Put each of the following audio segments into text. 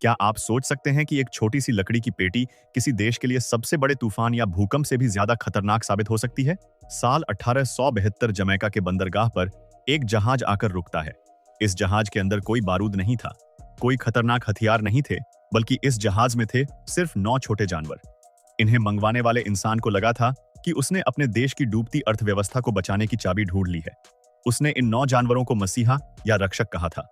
क्या आप सोच सकते हैं कि एक छोटी सी लकड़ी की पेटी किसी देश के लिए सबसे बड़े तूफान या भूकंप से भी ज्यादा खतरनाक साबित हो सकती है? साल 1872 जमैका के बंदरगाह पर एक जहाज आकर रुकता है। इस जहाज के अंदर कोई बारूद नहीं था, कोई खतरनाक हथियार नहीं थे, बल्कि इस जहाज में थे सिर्फ 9 छोटे जानवर। इन्हें मंगवाने वाले इंसान को लगा था कि उसने अपने देश की डूबती अर्थव्यवस्था को बचाने की चाबी ढूंढ ली है। उसने इन 9 जानवरों को मसीहा या रक्षक कहा था,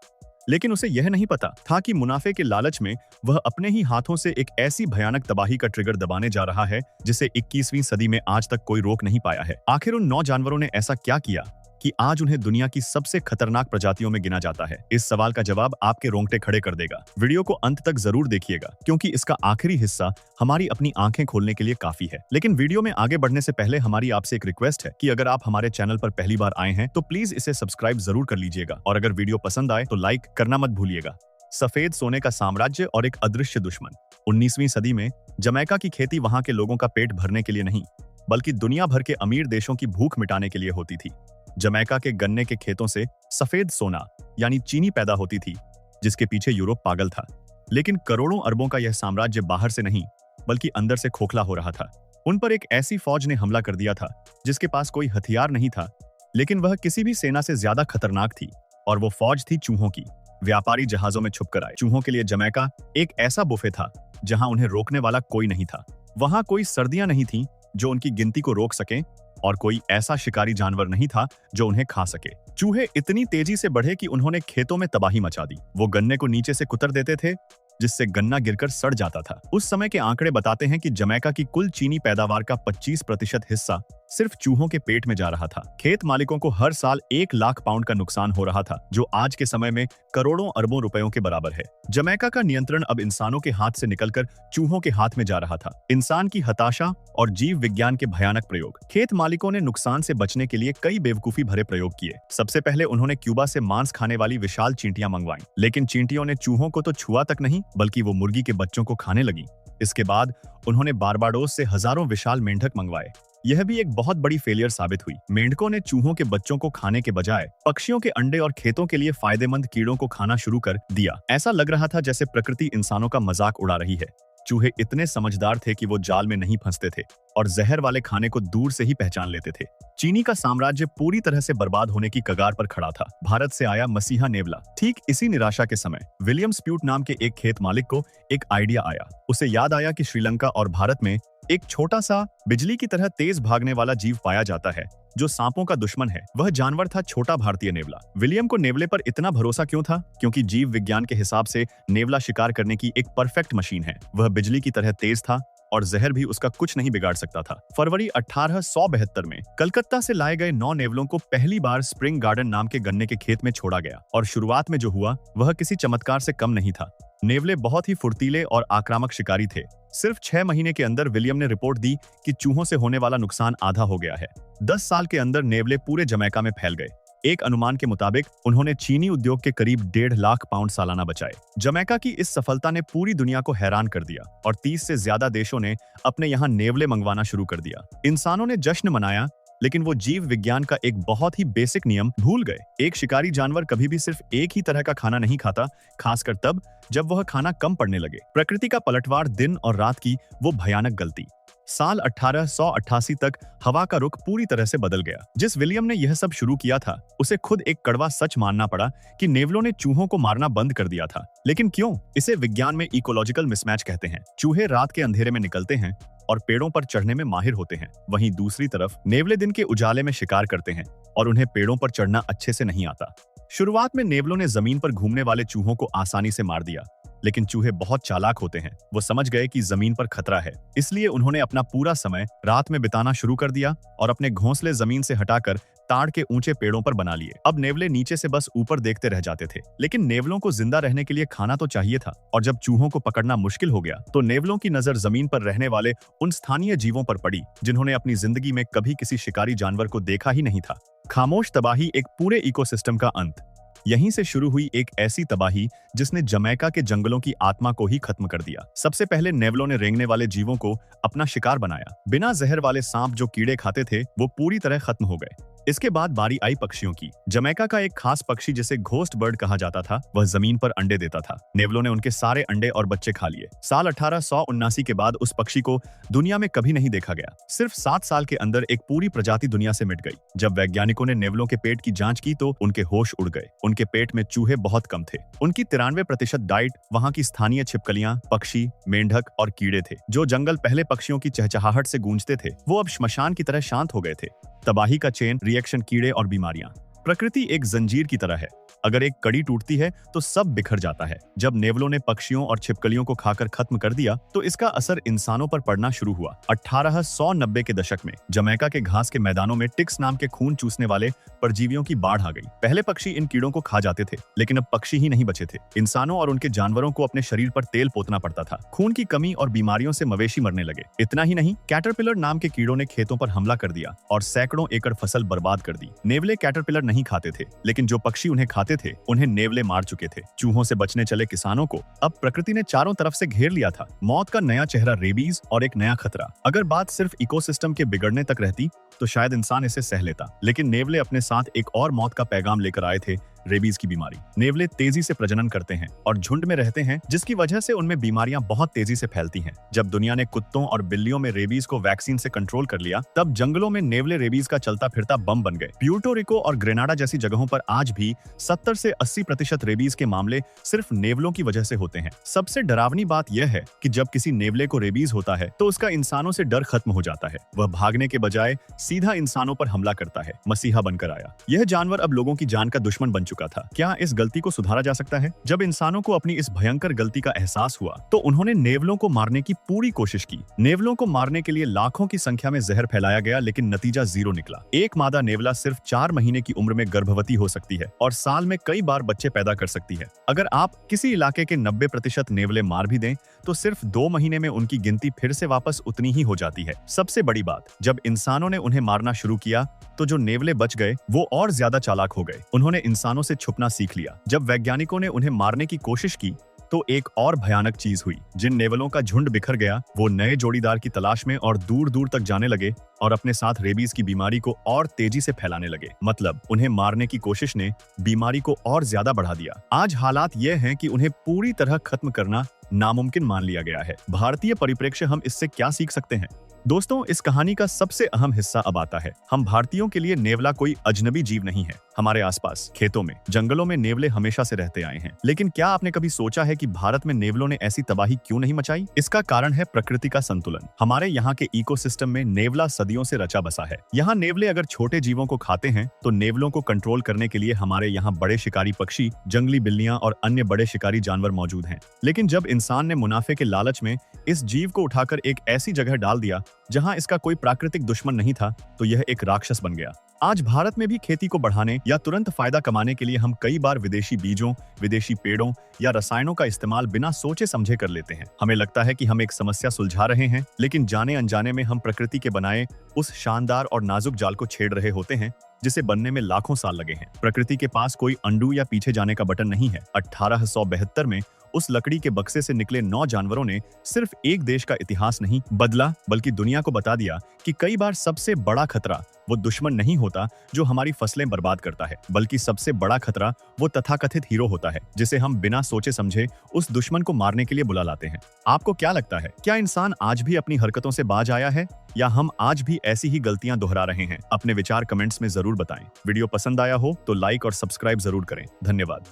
लेकिन उसे यह नहीं पता था कि मुनाफे के लालच में वह अपने ही हाथों से एक ऐसी भयानक तबाही का ट्रिगर दबाने जा रहा है जिसे 21वीं सदी में आज तक कोई रोक नहीं पाया है। आखिर उन 9 जानवरों ने ऐसा क्या किया कि आज उन्हें दुनिया की सबसे खतरनाक प्रजातियों में गिना जाता है? इस सवाल का जवाब आपके रोंगटे खड़े कर देगा। वीडियो को अंत तक जरूर देखिएगा, क्योंकि इसका आखिरी हिस्सा हमारी अपनी आंखें खोलने के लिए काफी है। लेकिन वीडियो में आगे बढ़ने से पहले हमारी आपसे एक रिक्वेस्ट है कि अगर आप हमारे चैनल पर पहली बार आए हैं तो प्लीज इसे सब्सक्राइब जरूर कर लीजिएगा, और अगर वीडियो पसंद आए तो लाइक करना मत भूलिएगा। सफेद सोने का साम्राज्य और एक अदृश्य दुश्मन। 19वीं सदी में जमैका की खेती वहां के लोगों का पेट भरने के लिए नहीं, बल्कि दुनिया भर के अमीर देशों की भूख मिटाने के लिए होती थी। जमैका के गन्ने के खेतों से सफेद सोना यानी चीनी पैदा होती थी, जिसके पीछे यूरोप पागल था। लेकिन करोड़ों अरबों का यह साम्राज्य बाहर से नहीं, बल्कि अंदर से खोखला हो रहा था। उन पर एक ऐसी फौज ने हमला कर दिया था जिसके पास कोई हथियार नहीं था, लेकिन वह किसी भी सेना से ज्यादा खतरनाक थी, और वो फौज थी चूहों की। व्यापारी जहाजों में छुपकर आए। चूहों के लिए जमैका एक ऐसा बुफे था जहां उन्हें रोकने वाला कोई नहीं था। वहां कोई सर्दियां नहीं थी जो उनकी गिनती को रोक सके, और कोई ऐसा शिकारी जानवर नहीं था जो उन्हें खा सके। चूहे इतनी तेजी से बढ़े कि उन्होंने खेतों में तबाही मचा दी। वो गन्ने को नीचे से कुतर देते थे, जिससे गन्ना गिरकर सड़ जाता था। उस समय के आंकड़े बताते हैं कि जमैका की कुल चीनी पैदावार का 25% हिस्सा सिर्फ चूहों के पेट में जा रहा था। खेत मालिकों को हर साल 1 लाख पाउंड का नुकसान हो रहा था, जो आज के समय में करोड़ों अरबों रुपयों के बराबर है। जमैका का नियंत्रण अब इंसानों के हाथ से निकलकर चूहों के हाथ में जा रहा था। इंसान की हताशा और जीव विज्ञान के भयानक प्रयोग। खेत मालिकों ने नुकसान से बचने के लिए कई बेवकूफी भरे प्रयोग किए। सबसे पहले उन्होंने क्यूबा से मांस खाने वाली विशाल चींटियां मंगवाई, लेकिन चींटियों ने चूहों को तो छुआ तक नहीं, बल्कि वो मुर्गी के बच्चों को खाने लगी। इसके बाद उन्होंने बारबाडोस से हजारों विशाल मेंढक मंगवाए। यह भी एक बहुत बड़ी फेलियर साबित हुई। मेंढकों ने चूहों के बच्चों को खाने के बजाय पक्षियों के अंडे और खेतों के लिए फायदेमंद कीड़ों को खाना शुरू कर दिया। ऐसा लग रहा था जैसे प्रकृति इंसानों का मजाक उड़ा रही है। चूहे इतने समझदार थे कि वो जाल में नहीं फंसते थे और जहर वाले खाने को दूर से ही पहचान लेते थे। चीनी का साम्राज्य पूरी तरह से बर्बाद होने की कगार पर खड़ा था। भारत से आया मसीहा नेवला। ठीक इसी निराशा के समय विलियम स्प्यूट नाम के एक खेत मालिक को एक आइडिया आया। उसे याद आया कि श्रीलंका और भारत में एक छोटा सा बिजली की तरह तेज भागने वाला जीव पाया जाता है जो सांपों का दुश्मन है। वह जानवर था छोटा भारतीय नेवला। विलियम को नेवले पर इतना भरोसा क्यों था? क्योंकि जीव विज्ञान के हिसाब से नेवला शिकार करने की एक परफेक्ट मशीन है। वह बिजली की तरह तेज था और जहर भी उसका कुछ नहीं बिगाड़ सकता था। फरवरी 1872 में कलकत्ता से लाए गए 9 नेवलों को पहली बार स्प्रिंग गार्डन नाम के गन्ने के खेत में छोड़ा गया, और शुरुआत में जो हुआ वह किसी चमत्कार से कम नहीं था। नेवले बहुत ही फुर्तीले और आक्रामक शिकारी थे। सिर्फ 6 महीने के अंदर विलियम ने रिपोर्ट दी कि चूहों से होने वाला नुकसान आधा हो गया है। 10 साल के अंदर नेवले पूरे जमैका में फैल गए। एक अनुमान के मुताबिक उन्होंने चीनी उद्योग के करीब 1.5 लाख पाउंड सालाना बचाए। जमैका की इस सफलता ने पूरी दुनिया को हैरान कर दिया, और 30 से ज्यादा देशों ने अपने यहाँ नेवले मंगवाना शुरू कर दिया। इंसानों ने जश्न मनाया, लेकिन वो जीव विज्ञान का एक बहुत ही बेसिक नियम भूल गए। एक शिकारी जानवर कभी भी सिर्फ एक ही तरह का खाना नहीं खाता, खासकर तब जब वह खाना कम पड़ने लगे। प्रकृति का पलटवार, दिन और रात की वो भयानक गलती। साल 1888 तक हवा का रुख पूरी तरह से बदल गया। जिस विलियम ने यह सब शुरू किया था, उसे खुद एक कड़वा सच मानना पड़ा कि नेवलों ने चूहों को मारना बंद कर दिया था। लेकिन क्यों? इसे विज्ञान में इकोलॉजिकल मिसमैच कहते हैं। चूहे रात के अंधेरे में निकलते हैं और पेड़ों पर चढ़ने में माहिर होते हैं। वहीं दूसरी तरफ नेवले दिन के उजाले में शिकार करते हैं और उन्हें पेड़ों पर चढ़ना अच्छे से नहीं आता। शुरुआत में नेवलों ने जमीन पर घूमने वाले चूहों को आसानी से मार दिया, लेकिन चूहे बहुत चालाक होते हैं। वो समझ गए कि जमीन पर खतरा है, इसलिए उन्होंने अपना पूरा समय रात में बिताना शुरू कर दिया और अपने घोंसले जमीन से हटाकर ताड़ के ऊंचे पेड़ों पर बना लिए। अब नेवले नीचे से बस ऊपर देखते रह जाते थे। लेकिन नेवलों को जिंदा रहने के लिए खाना तो चाहिए था, और जब चूहों को पकड़ना मुश्किल हो गया तो नेवलों की नजर जमीन पर रहने वाले उन स्थानीय जीवों पर पड़ी जिन्होंने अपनी जिंदगी में कभी किसी शिकारी जानवर को देखा ही नहीं था। खामोश तबाही, एक पूरे इकोसिस्टम का अंत। यहीं से शुरू हुई एक ऐसी तबाही जिसने जमैका के जंगलों की आत्मा को ही खत्म कर दिया। सबसे पहले नेवलों ने रेंगने वाले जीवों को अपना शिकार बनाया। बिना जहर वाले सांप जो कीड़े खाते थे वो पूरी तरह खत्म हो गए। इसके बाद बारी आई पक्षियों की। जमैका का एक खास पक्षी जिसे घोस्ट बर्ड कहा जाता था, वह जमीन पर अंडे देता था। नेवलों ने उनके सारे अंडे और बच्चे खा लिए। साल 1879 के बाद उस पक्षी को दुनिया में कभी नहीं देखा गया। सिर्फ 7 साल के अंदर एक पूरी प्रजाति दुनिया से मिट गई। जब वैज्ञानिकों ने नेवलों के पेट की जांच की तो उनके होश उड़ गए। उनके पेट में चूहे बहुत कम थे। उनकी 93% डाइट वहां की स्थानीय छिपकलियां, पक्षी, मेंढक और कीड़े थे। जो जंगल पहले पक्षियों की चहचहाहट से गूंजते थे, वो अब श्मशान की तरह शांत हो गए थे। तबाही का चेन रिएक्शन, कीड़े और बीमारियां। प्रकृति एक जंजीर की तरह है। अगर एक कड़ी टूटती है तो सब बिखर जाता है। जब नेवलों ने पक्षियों और छिपकलियों को खाकर खत्म कर दिया तो इसका असर इंसानों पर पड़ना शुरू हुआ। 1890 के दशक में जमैका के घास के मैदानों में टिक्स नाम के खून चूसने वाले परजीवियों की बाढ़ आ गई। पहले पक्षी इन कीड़ों को खा जाते थे, लेकिन अब पक्षी ही नहीं बचे थे। इंसानों और उनके जानवरों को अपने शरीर पर तेल पोतना पड़ता था। खून की कमी और बीमारियों से मवेशी मरने लगे। इतना ही नहीं, कैटरपिलर नाम के कीड़ों ने खेतों पर हमला कर दिया और सैकड़ों एकड़ फसल बर्बाद कर दी। नेवले कैटरपिलर नहीं खाते थे, लेकिन जो पक्षी उन्हें खाते थे उन्हें नेवले मार चुके थे। चूहों से बचने चले किसानों को अब प्रकृति ने चारों तरफ से घेर लिया था। मौत का नया चेहरा, रेबीज और एक नया खतरा। अगर बात सिर्फ इकोसिस्टम के बिगड़ने तक रहती तो शायद इंसान इसे सह लेता, लेकिन नेवले अपने साथ एक और मौत का पैगाम लेकर आए थे, रेबीज की बीमारी। नेवले तेजी से प्रजनन करते हैं और झुंड में रहते हैं, जिसकी वजह से उनमें बीमारियां बहुत तेजी से फैलती हैं। जब दुनिया ने कुत्तों और बिल्लियों में रेबीज को वैक्सीन से कंट्रोल कर लिया, तब जंगलों में नेवले रेबीज का चलता फिरता बम बन गए। प्यूर्टो रिको और ग्रेनाडा जैसी जगहों पर आज भी 70 से 80% रेबीज के मामले सिर्फ नेवलों की वजह से होते हैं। सबसे डरावनी बात यह है कि जब किसी नेवले को रेबीज होता है तो उसका इंसानों से डर खत्म हो जाता है। वह भागने के बजाय सीधा इंसानों पर हमला करता है। मसीहा बनकर आया। यह जानवर अब लोगों की जान का दुश्मन बन चुका था। क्या इस गलती को सुधारा जा सकता है? जब इंसानों को अपनी इस भयंकर गलती का एहसास हुआ तो उन्होंने नेवलों को मारने की पूरी कोशिश की। नेवलों को मारने के लिए लाखों की संख्या में जहर फैलाया गया, लेकिन नतीजा जीरो निकला। एक मादा नेवला सिर्फ 4 महीने की उम्र में गर्भवती हो सकती है और साल में कई बार बच्चे पैदा कर सकती है। अगर आप किसी इलाके के 90% नेवले मार भी दें तो सिर्फ 2 महीने में उनकी गिनती फिर से वापस उतनी ही हो जाती है। सबसे बड़ी बात, जब इंसानों ने उन्हें मारना शुरू किया तो जो नेवले बच गए वो और ज्यादा चालाक हो गए। उन्होंने इंसानों से छुपना सीख लिया। जब वैज्ञानिकों ने उन्हें मारने की कोशिश की तो एक और भयानक चीज हुई। जिन नेवलों का झुंड बिखर गया वो नए जोड़ीदार की तलाश में और दूर दूर तक जाने लगे और अपने साथ रेबीज की बीमारी को और तेजी से फैलाने लगे। मतलब उन्हें मारने की कोशिश ने बीमारी को और ज्यादा बढ़ा दिया। आज हालात ये हैं कि उन्हें पूरी तरह खत्म करना नामुमकिन मान लिया गया है। भारतीय परिप्रेक्ष्य, हम इससे क्या सीख सकते हैं? दोस्तों, इस कहानी का सबसे अहम हिस्सा अब आता है। हम भारतीयों के लिए नेवला कोई अजनबी जीव नहीं है। हमारे आसपास खेतों में, जंगलों में नेवले हमेशा से रहते आए हैं। लेकिन क्या आपने कभी सोचा है कि भारत में नेवलों ने ऐसी तबाही क्यों नहीं मचाई? इसका कारण है प्रकृति का संतुलन। हमारे यहाँ के इकोसिस्टम में नेवला सदियों से रचा बसा है। यहाँ नेवले अगर छोटे जीवों को खाते हैं तो नेवलों को कंट्रोल करने के लिए हमारे यहाँ बड़े शिकारी पक्षी, जंगली बिल्लियां और अन्य बड़े शिकारी जानवर मौजूद हैं। लेकिन जब इंसान ने मुनाफे के लालच में इस जीव को उठाकर एक ऐसी जगह डाल दिया जहां इसका कोई प्राकृतिक दुश्मन नहीं था, तो यह एक राक्षस बन गया। आज भारत में भी खेती को बढ़ाने या तुरंत फायदा कमाने के लिए हम कई बार विदेशी बीजों, विदेशी पेड़ों या रसायनों का इस्तेमाल बिना सोचे समझे कर लेते हैं। हमें लगता है कि हम एक समस्या सुलझा रहे हैं, लेकिन जाने अनजाने में हम प्रकृति के बनाए उस शानदार और नाजुक जाल को छेड़ रहे होते हैं जिसे बनने में लाखों साल लगे हैं। प्रकृति के पास कोई अंडू या पीछे जाने का बटन नहीं है। 1872 में उस लकड़ी के बक्से से निकले 9 जानवरों ने सिर्फ एक देश का इतिहास नहीं बदला, बल्कि दुनिया को बता दिया कि कई बार सबसे बड़ा खतरा वो दुश्मन नहीं होता जो हमारी फसलें बर्बाद करता है, बल्कि सबसे बड़ा खतरा वो तथाकथित हीरो होता है जिसे हम बिना सोचे समझे उस दुश्मन को मारने के लिए बुला लाते हैं। आपको क्या लगता है, क्या इंसान आज भी अपनी हरकतों से बाज आया है या हम आज भी ऐसी ही गलतियां दोहरा रहे हैं? अपने विचार कमेंट्स में जरूर बताएं। वीडियो पसंद आया हो तो लाइक और सब्सक्राइब जरूर करें। धन्यवाद।